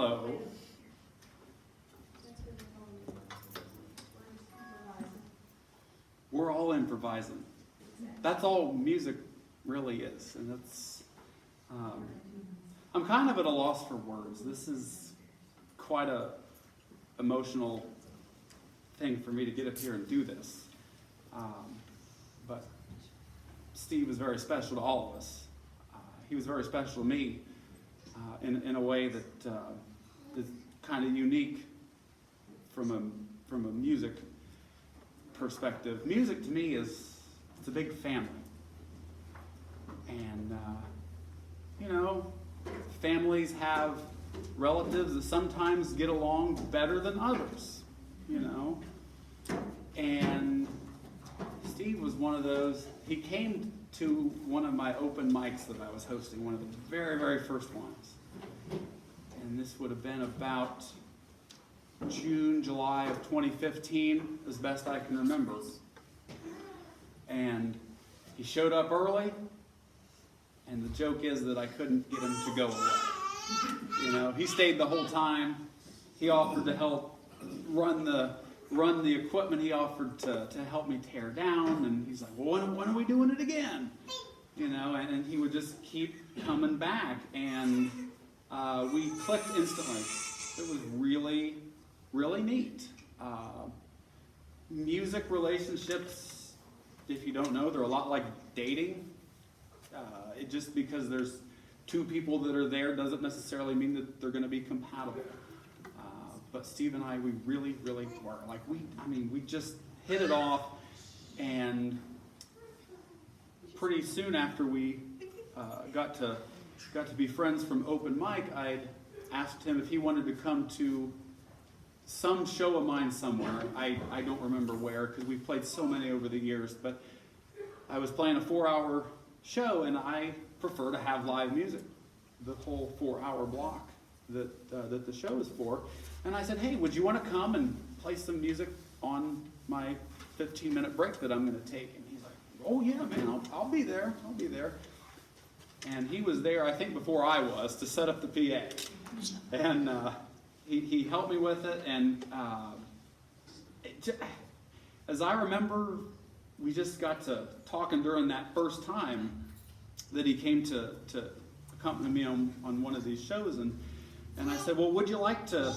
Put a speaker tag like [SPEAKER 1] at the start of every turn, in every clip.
[SPEAKER 1] Hello. We're all improvising. That's all music really is, and that's. I'm kind of at a loss for words. This is quite a emotional thing for me to get up here and do this. But Steve was very special to all of us. He was very special to me in a way that is kind of unique from a music perspective. Music to me it's a big family, and families have relatives that sometimes get along better than others, and Steve was one of those. He came to one of my open mics that I was hosting, one of the very, very first ones, and this would have been about June, July of 2015, as best I can remember. And he showed up early, and the joke is that I couldn't get him to go away. He stayed the whole time. He offered to help run the equipment. He offered to help me tear down, and he's like, well, when are we doing it again? And he would just keep coming back, and we clicked instantly. It was really, really neat. Music relationships, if you don't know, they're a lot like dating. Just because there's two people that are there doesn't necessarily mean that they're going to be compatible. But Steve and I, we really, really were. We just hit it off, and pretty soon after we got to be friends from open mic, I asked him if he wanted to come to some show of mine somewhere. I don't remember where, because we've played so many over the years, but I was playing a 4-hour show, and I prefer to have live music, the whole 4-hour block that the show is for. And I said, hey, would you want to come and play some music on my 15-minute break that I'm going to take? And he's like, oh yeah, man, I'll be there. And he was there, I think, before I was, to set up the PA. And he helped me with it. And as I remember, we just got to talking during that first time that he came to accompany me on one of these shows. And I said, well, would you like to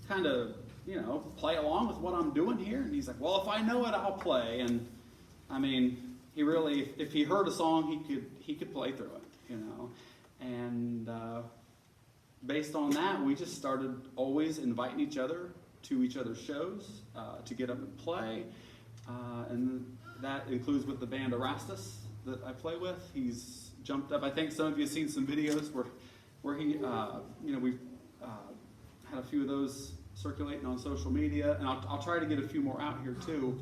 [SPEAKER 1] kind of, play along with what I'm doing here? And he's like, well, if I know it, I'll play. And I mean, he really, if he heard a song, he could play through it, And based on that, we just started always inviting each other to each other's shows to get up and play. And that includes with the band Erastus that I play with. He's jumped up. I think some of you have seen some videos where he, we've had a few of those circulating on social media, and I'll try to get a few more out here too,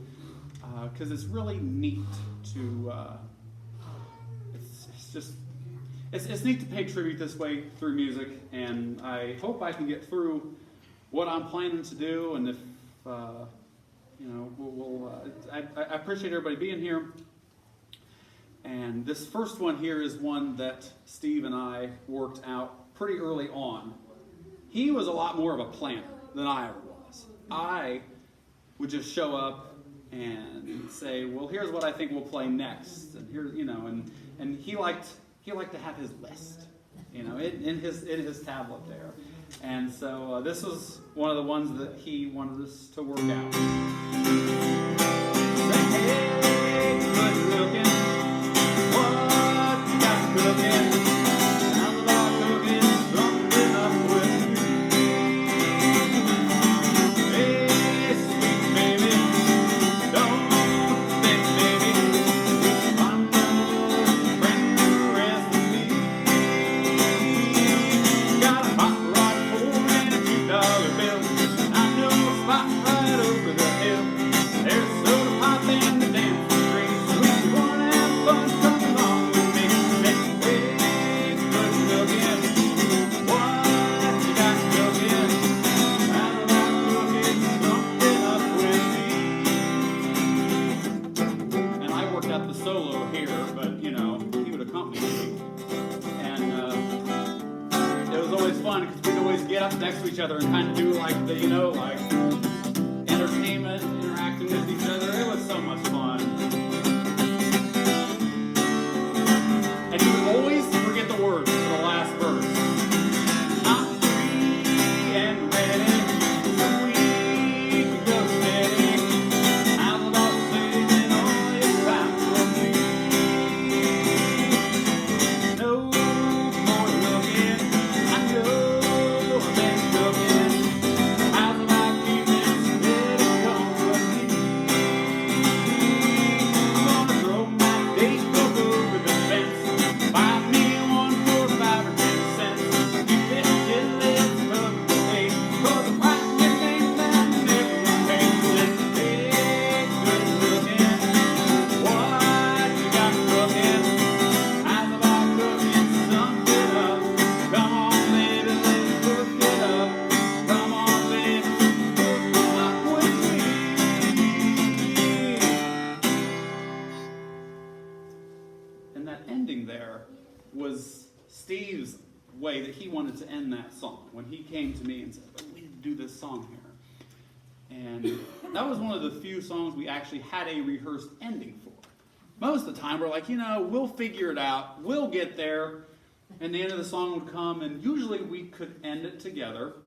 [SPEAKER 1] because it's really neat to. It's neat to pay tribute this way through music, and I hope I can get through what I'm planning to do, and if I appreciate everybody being here. And this first one here is one that Steve and I worked out pretty early on. He was a lot more of a planner than I ever was. I would just show up and say, well, here's what I think we'll play next. And here, and he liked to have his list, in his tablet there. And so this was one of the ones that he wanted us to work out. Say, hey, good looking, what you got cooking? How's the law cooking? Something up with me. Hey, sweet baby, don't think, baby, I'm the friend the rest of me. Got a hot rod for and a $2 bill. I know a spot right over the hill. There's soda pop and the dancing green. So if you wanna have fun, come along with me. Next week, good looking. What you got cooking? How about cooking something up with me? And I worked out the solo here, but he would accompany me. And it was always fun because we'd always get up next to each other and kind of do like the, like entertainment, interacting with each other. It was so much fun. And you would always forget the words for the last verse. I'm free and ready, so we can go steady. I'm about saving all this time for me. No more looking, I know I've been looking. How's about keeping steady company? I'm gonna throw my date book over the fence. Buy me one for 5 or 10 cents. Keep it till it's covered with tape. 'Cause I'm writing your name down and never repaint it. Hey, good looking, what you got cooking? How's about cooking something up? Come on, baby, let's cook it up. Come on, baby, cook it up with me. And that ending there was Steve's way that he wanted to end that song when he came to me and said, "Oh, we need to do this song here." And that was one of the few songs we actually had a rehearsed ending for. Most of the time we're like, we'll figure it out, we'll get there, and the end of the song would come, and usually we could end it together.